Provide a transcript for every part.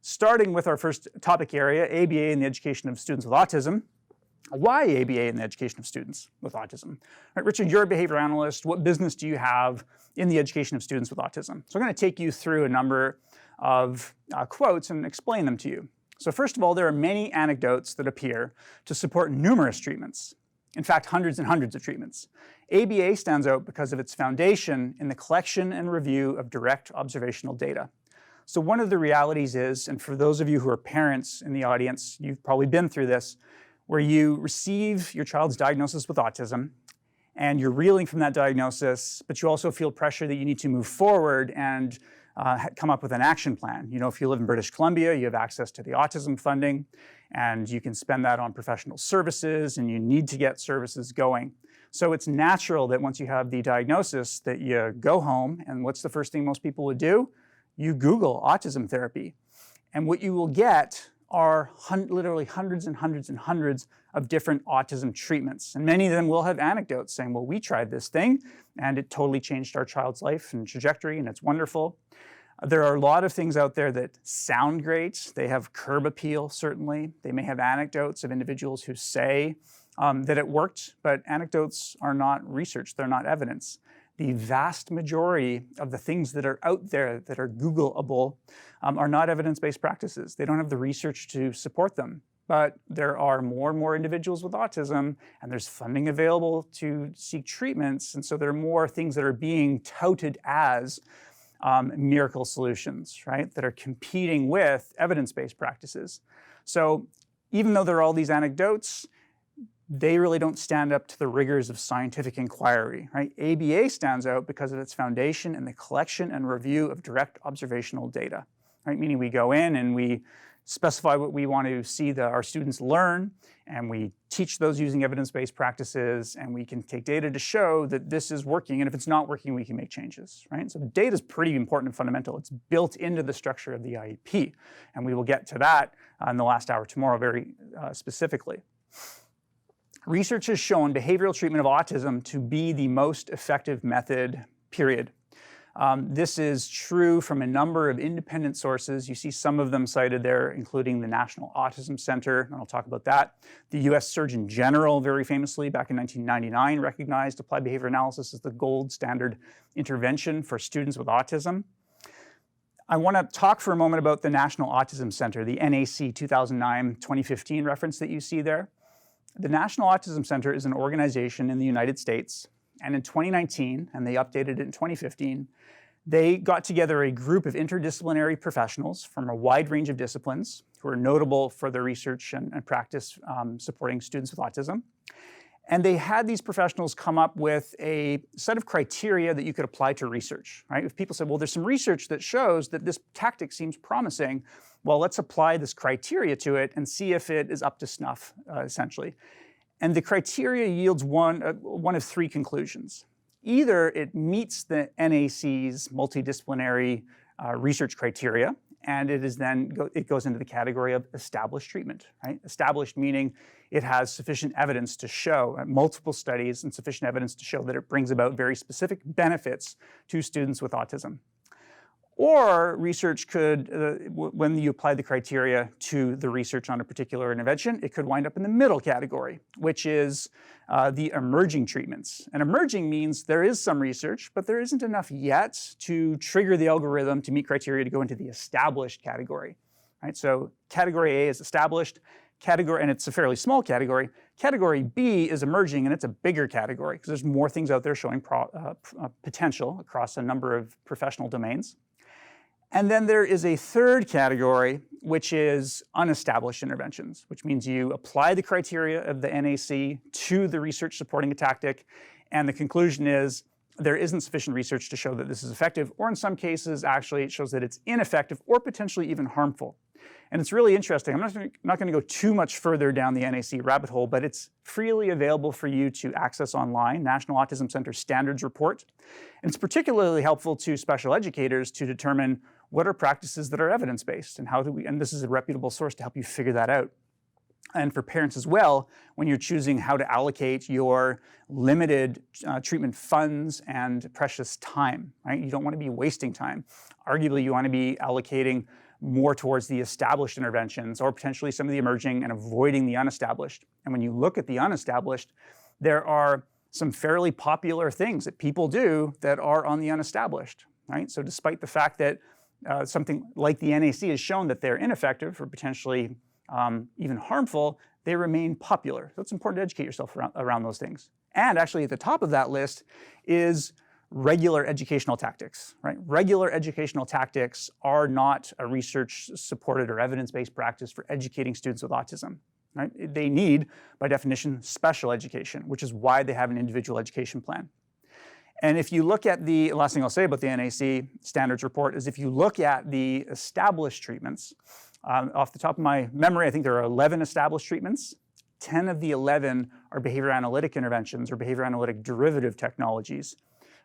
starting with our first topic area, ABA in the education of students with autism. Why ABA in the education of students with autism? Right, Richard, you're a behavior analyst. What business do you have in the education of students with autism? So I'm going to take you through a number of quotes and explain them to you. So first of all, there are many anecdotes that appear to support numerous treatments. In fact, hundreds and hundreds of treatments. ABA stands out because of its foundation in the collection and review of direct observational data. So one of the realities is, and for those of you who are parents in the audience, you've probably been through this, where you receive your child's diagnosis with autism and you're reeling from that diagnosis, but you also feel pressure that you need to move forward and come up with an action plan. You know, if you live in British Columbia, you have access to the autism funding and you can spend that on professional services and you need to get services going. So it's natural that once you have the diagnosis that you go home, and what's the first thing most people would do? You Google autism therapy. And what you will get are literally hundreds and hundreds and hundreds of different autism treatments. And many of them will have anecdotes saying, well, we tried this thing and it totally changed our child's life and trajectory and it's wonderful. There are a lot of things out there that sound great. They have curb appeal, certainly. They may have anecdotes of individuals who say that it worked, but anecdotes are not research, they're not evidence. The vast majority of the things that are out there that are Googleable are not evidence-based practices. They don't have the research to support them. But there are more and more individuals with autism, and there's funding available to seek treatments. And so there are more things that are being touted as miracle solutions, right, that are competing with evidence-based practices. So even though there are all these anecdotes, they really don't stand up to the rigors of scientific inquiry, right? ABA stands out because of its foundation in the collection and review of direct observational data, right? Meaning we go in and we specify what we want to see our students learn, and we teach those using evidence-based practices, and we can take data to show that this is working, and if it's not working, we can make changes, right? So data is pretty important and fundamental. It's built into the structure of the IEP, and we will get to that in the last hour tomorrow very specifically. Research has shown behavioral treatment of autism to be the most effective method, period. This is true from a number of independent sources. You see some of them cited there, including the National Autism Center, and I'll talk about that. The US Surgeon General, very famously, back in 1999, recognized applied behavior analysis as the gold standard intervention for students with autism. I want to talk for a moment about the National Autism Center, the NAC 2009-2015 reference that you see there. The National Autism Center is an organization in the United States, and in 2019, and they updated it in 2015, they got together a group of interdisciplinary professionals from a wide range of disciplines who are notable for their research and practice supporting students with autism. And they had these professionals come up with a set of criteria that you could apply to research, right? If people said, well, there's some research that shows that this tactic seems promising, well, let's apply this criteria to it and see if it is up to snuff, essentially. And the criteria yields one of three conclusions. Either it meets the NAC's multidisciplinary research criteria, and it goes into the category of established treatment, right? Established meaning it has sufficient evidence to show, multiple studies and sufficient evidence to show that it brings about very specific benefits to students with autism. Or research could, when you apply the criteria to the research on a particular intervention, it could wind up in the middle category, which is the emerging treatments. And emerging means there is some research, but there isn't enough yet to trigger the algorithm to meet criteria to go into the established category, right? So category A is established, and it's a fairly small category. Category B is emerging, and it's a bigger category because there's more things out there showing potential across a number of professional domains. And then there is a third category, which is unestablished interventions, which means you apply the criteria of the NAC to the research supporting a tactic, and the conclusion is there isn't sufficient research to show that this is effective, or in some cases, actually, it shows that it's ineffective or potentially even harmful. And it's really interesting. I'm not going to go too much further down the NAC rabbit hole, but it's freely available for you to access online, National Autism Center Standards Report. And it's particularly helpful to special educators to determine what are practices that are evidence-based, and and this is a reputable source to help you figure that out. And for parents as well, when you're choosing how to allocate your limited treatment funds and precious time, right? You don't want to be wasting time. Arguably, you want to be allocating more towards the established interventions or potentially some of the emerging and avoiding the unestablished. And when you look at the unestablished, there are some fairly popular things that people do that are on the unestablished, right? So despite the fact that something like the NAC has shown that they're ineffective or potentially even harmful, they remain popular. So it's important to educate yourself around those things. And actually at the top of that list is regular educational tactics, right? Regular educational tactics are not a research-supported or evidence-based practice for educating students with autism, right? They need, by definition, special education, which is why they have an individual education plan. And if you look at the last thing I'll say about the NAC standards report is if you look at the established treatments, off the top of my memory, I think there are 11 established treatments. 10 of the 11 are behavior analytic interventions or behavior analytic derivative technologies.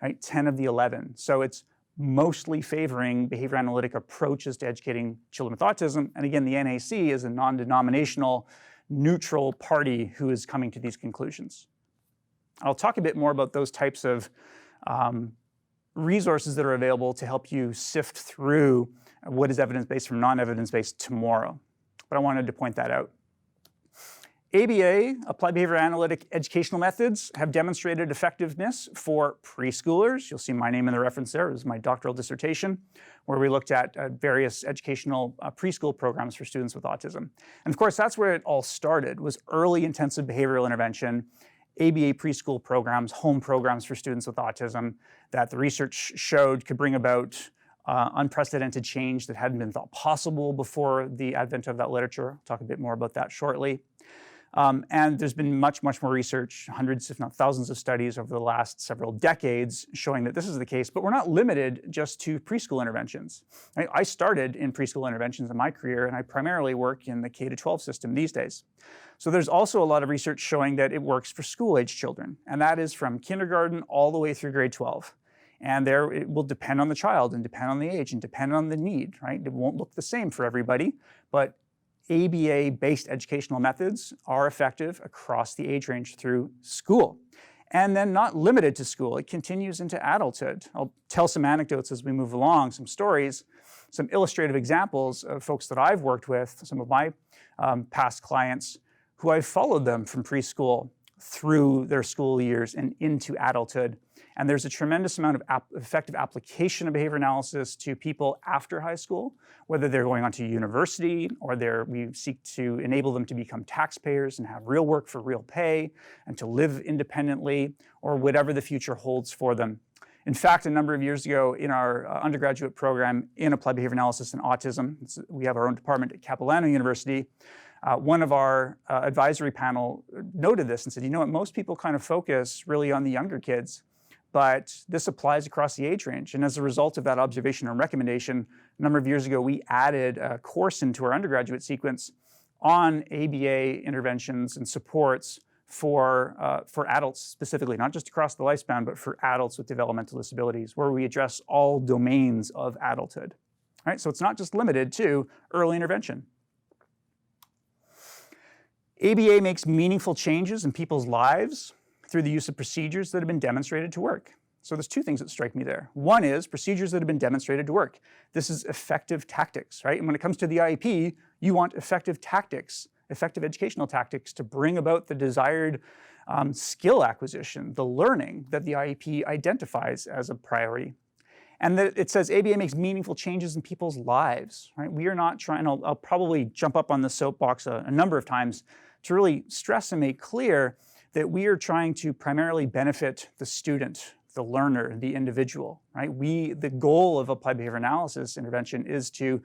Right, 10 of the 11. So it's mostly favoring behavior analytic approaches to educating children with autism. And again, the NAC is a non-denominational, neutral party who is coming to these conclusions. I'll talk a bit more about those types of resources that are available to help you sift through what is evidence-based from non-evidence-based tomorrow. But I wanted to point that out. ABA, Applied Behavior Analytic Educational Methods, have demonstrated effectiveness for preschoolers. You'll see my name in the reference there. It was my doctoral dissertation, where we looked at various educational preschool programs for students with autism. And of course, that's where it all started, was early intensive behavioral intervention, ABA preschool programs, home programs for students with autism that the research showed could bring about unprecedented change that hadn't been thought possible before the advent of that literature. I'll talk a bit more about that shortly. And there's been much more research, hundreds if not thousands of studies over the last several decades showing that this is the case, but we're not limited just to preschool interventions. I started in preschool interventions in my career, and I primarily work in the K-12 system these days. So there's also a lot of research showing that it works for school-age children, and that is from kindergarten all the way through grade 12. And there it will depend on the child and depend on the age and depend on the need, right? It won't look the same for everybody, but ABA-based educational methods are effective across the age range through school. And then not limited to school, it continues into adulthood. I'll tell some anecdotes as we move along, some stories, some illustrative examples of folks that I've worked with, some of my past clients who I've followed them from preschool through their school years and into adulthood. And there's a tremendous amount of effective application of behavior analysis to people after high school, whether they're going on to university or we seek to enable them to become taxpayers and have real work for real pay and to live independently or whatever the future holds for them. In fact, a number of years ago in our undergraduate program in Applied Behavior Analysis and Autism, we have our own department at Capilano University, one of our advisory panel noted this and said, you know what, most people kind of focus really on the younger kids, but this applies across the age range. And as a result of that observation and recommendation, a number of years ago, we added a course into our undergraduate sequence on ABA interventions and supports for adults specifically, not just across the lifespan, but for adults with developmental disabilities, where we address all domains of adulthood. All right, so it's not just limited to early intervention. ABA makes meaningful changes in people's lives through the use of procedures that have been demonstrated to work. So there's two things that strike me there. One is procedures that have been demonstrated to work. This is effective tactics, right? And when it comes to the IEP, you want effective tactics, effective educational tactics to bring about the desired skill acquisition, the learning that the IEP identifies as a priority. And that it says ABA makes meaningful changes in people's lives, right? We are not trying, I'll probably jump up on the soapbox a number of times to really stress and make clear that we are trying to primarily benefit the student, the learner, the individual, right? The goal of applied behavior analysis intervention is to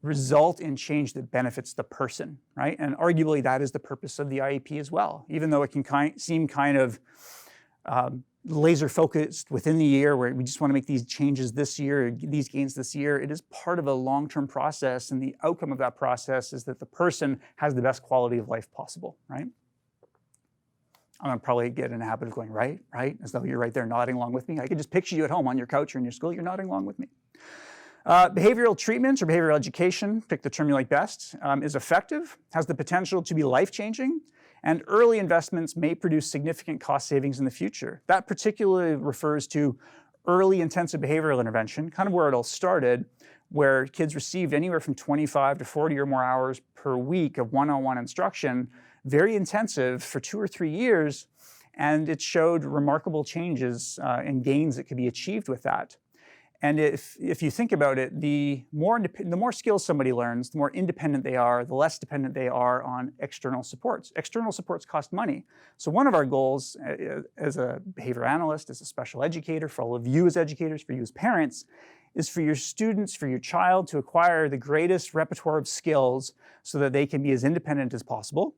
result in change that benefits the person, right? And arguably that is the purpose of the IEP as well, even though it can seem kind of laser focused within the year where we just want to make these changes this year, these gains this year. It is part of a long-term process, and the outcome of that process is that the person has the best quality of life possible, right? I'm going to probably get in a habit of going, right, as though you're right there nodding along with me. I could just picture you at home on your couch or in your school, you're nodding along with me. Behavioral treatment or behavioral education, pick the term you like best, is effective, has the potential to be life-changing, and early investments may produce significant cost savings in the future. That particularly refers to early intensive behavioral intervention, kind of where it all started, where kids received anywhere from 25 to 40 or more hours per week of one-on-one instruction, very intensive for 2 or 3 years, and it showed remarkable changes and gains that could be achieved with that. And if you think about it, the more skills somebody learns, the more independent they are, the less dependent they are on external supports. External supports cost money. So one of our goals as a behavior analyst, as a special educator, for all of you as educators, for you as parents, is for your students, for your child to acquire the greatest repertoire of skills so that they can be as independent as possible.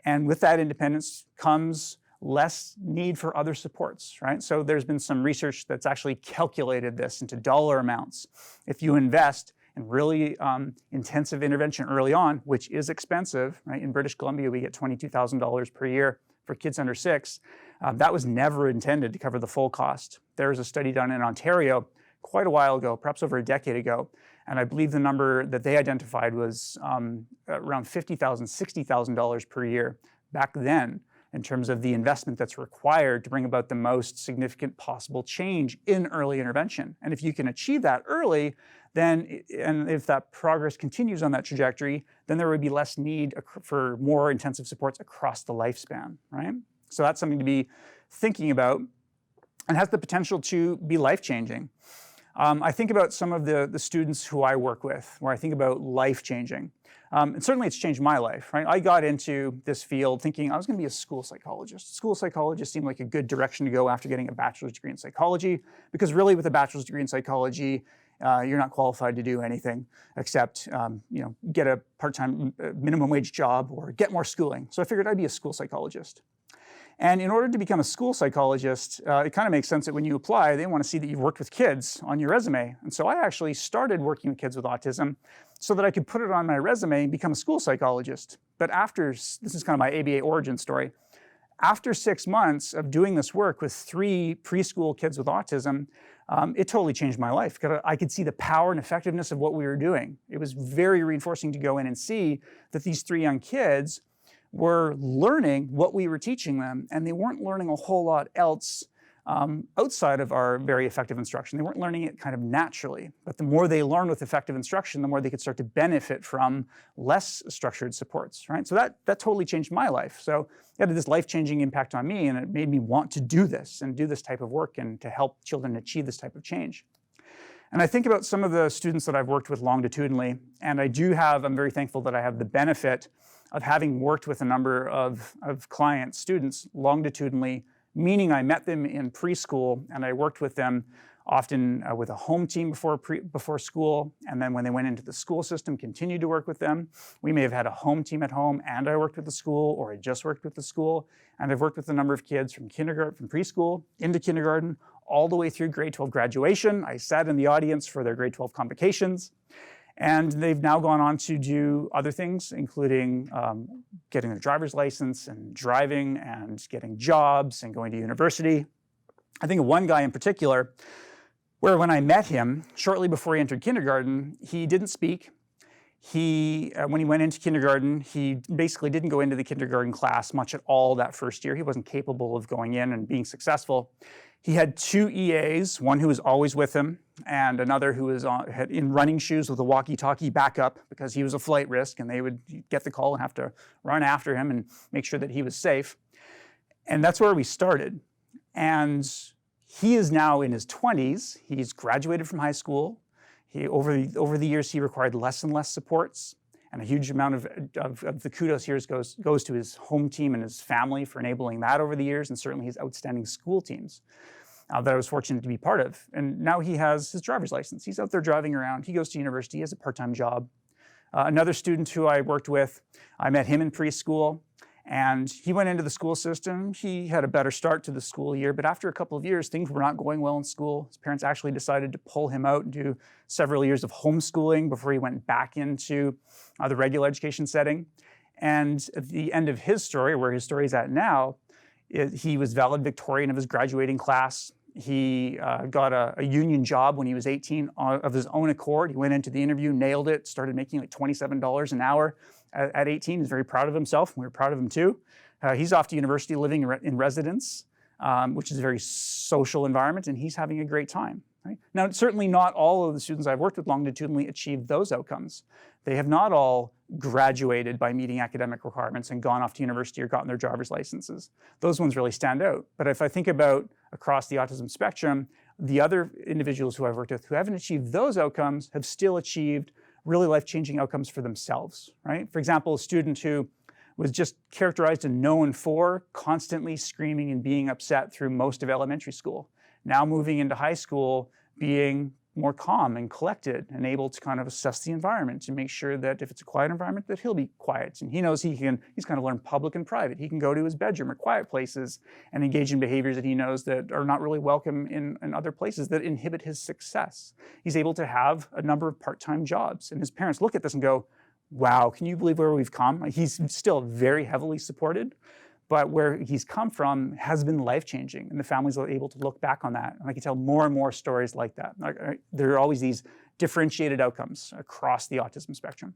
And with that independence comes less need for other supports, right? So there's been some research that's actually calculated this into dollar amounts. If you invest in really intensive intervention early on, which is expensive, right? In British Columbia, we get $22,000 per year for kids under 6. That was never intended to cover the full cost. There was a study done in Ontario quite a while ago, perhaps over a decade ago, and I believe the number that they identified was around $50,000, $60,000 per year back then, in terms of the investment that's required to bring about the most significant possible change in early intervention. And if you can achieve that early, then, and if that progress continues on that trajectory, then there would be less need for more intensive supports across the lifespan, right? So that's something to be thinking about and has the potential to be life-changing. I think about some of the students who I work with, where I think about life-changing. And certainly it's changed my life, right? I got into this field thinking I was going to be a school psychologist. School psychologist seemed like a good direction to go after getting a bachelor's degree in psychology, because really with a bachelor's degree in psychology, you're not qualified to do anything except get a part-time minimum wage job or get more schooling. So I figured I'd be a school psychologist. And in order to become a school psychologist, it kind of makes sense that when you apply, they want to see that you've worked with kids on your resume. And so I actually started working with kids with autism so that I could put it on my resume and become a school psychologist. But this is kind of my ABA origin story. After 6 months of doing this work with 3 preschool kids with autism, it totally changed my life, because I could see the power and effectiveness of what we were doing. It was very reinforcing to go in and see that these 3 young kids were learning what we were teaching them, and they weren't learning a whole lot else outside of our very effective instruction. They weren't learning it kind of naturally, but the more they learned with effective instruction, the more they could start to benefit from less structured supports, right? So that totally changed my life. So it had this life-changing impact on me, and it made me want to do this and do this type of work and to help children achieve this type of change. And I think about some of the students that I've worked with longitudinally, and I'm very thankful that I have the benefit of having worked with a number of clients, students, longitudinally, meaning I met them in preschool and I worked with them often with a home team before school, and then when they went into the school system, continued to work with them. We may have had a home team at home and I worked with the school, or I just worked with the school, and I've worked with a number of kids from preschool into kindergarten, all the way through grade 12 graduation. I sat in the audience for their grade 12 convocations. And they've now gone on to do other things, including getting their driver's license and driving and getting jobs and going to university. I think of one guy in particular where when I met him, shortly before he entered kindergarten, he didn't speak. When he went into kindergarten, he basically didn't go into the kindergarten class much at all that first year. He wasn't capable of going in and being successful. He had 2 EAs, one who was always with him, and another who was in running shoes with a walkie-talkie backup, because he was a flight risk, and they would get the call and have to run after him and make sure that he was safe. And that's where we started. And he is now in his 20s. He's graduated from high school. Over the years, he required less and less supports. And a huge amount of the kudos here goes to his home team and his family for enabling that over the years, and certainly his outstanding school teams that I was fortunate to be part of. And now he has his driver's license. He's out there driving around. He goes to university. He has a part-time job. Another student who I worked with, I met him in preschool, and he went into the school system. He had a better start to the school year, but after a couple of years, things were not going well in school. His parents actually decided to pull him out and do several years of homeschooling before he went back into the regular education setting. And at the end of his story, where his story is at now, he was valedictorian of his graduating class. He got a union job when he was 18 of his own accord. He went into the interview, nailed it, started making like $27 an hour at 18. He's very proud of himself. We were proud of him too. He's off to university living in residence, which is a very social environment, and he's having a great time. Right? Now, certainly not all of the students I've worked with longitudinally achieved those outcomes. They have not all graduated by meeting academic requirements and gone off to university or gotten their driver's licenses. Those ones really stand out. But if I think about across the autism spectrum, the other individuals who I've worked with who haven't achieved those outcomes have still achieved really life-changing outcomes for themselves, right? For example, a student who was just characterized and known for constantly screaming and being upset through most of elementary school. Now moving into high school, being more calm and collected and able to kind of assess the environment and make sure that if it's a quiet environment that he'll be quiet. And he knows he's kind of learned public and private. He can go to his bedroom or quiet places and engage in behaviors that he knows that are not really welcome in other places that inhibit his success. He's able to have a number of part-time jobs. And his parents look at this and go, wow, can you believe where we've come? He's still very heavily supported, but where he's come from has been life-changing, and the families are able to look back on that. And I can tell more and more stories like that. There are always these differentiated outcomes across the autism spectrum.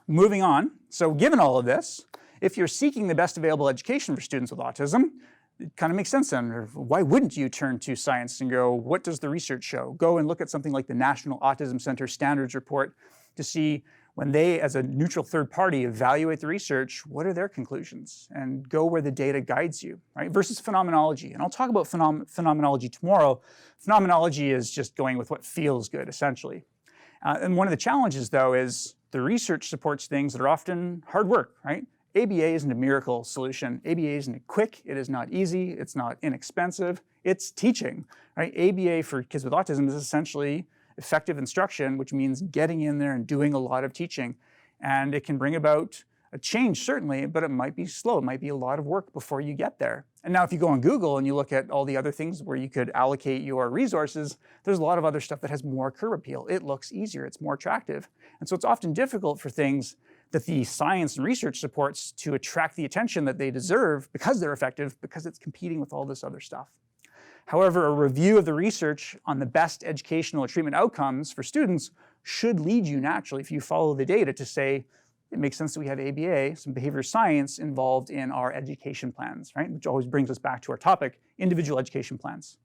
Moving on, so given all of this, if you're seeking the best available education for students with autism, it kind of makes sense then. Why wouldn't you turn to science and go, what does the research show? Go and look at something like the National Autism Center Standards Report to see when they, as a neutral third party, evaluate the research, what are their conclusions? And go where the data guides you, right? Versus phenomenology. And I'll talk about phenomenology tomorrow. Phenomenology is just going with what feels good, essentially. And one of the challenges, though, is the research supports things that are often hard work, right? ABA isn't a miracle solution. ABA isn't quick, it is not easy, it's not inexpensive, it's teaching, right? ABA for kids with autism is essentially effective instruction, which means getting in there and doing a lot of teaching. And it can bring about a change, certainly, but it might be slow. It might be a lot of work before you get there. And now if you go on Google and you look at all the other things where you could allocate your resources, there's a lot of other stuff that has more curb appeal. It looks easier, it's more attractive. And so it's often difficult for things that the science and research supports to attract the attention that they deserve because they're effective, because it's competing with all this other stuff. However, a review of the research on the best educational or treatment outcomes for students should lead you naturally, if you follow the data, to say, it makes sense that we have ABA, some behavior science involved in our education plans, right? Which always brings us back to our topic, individual education plans.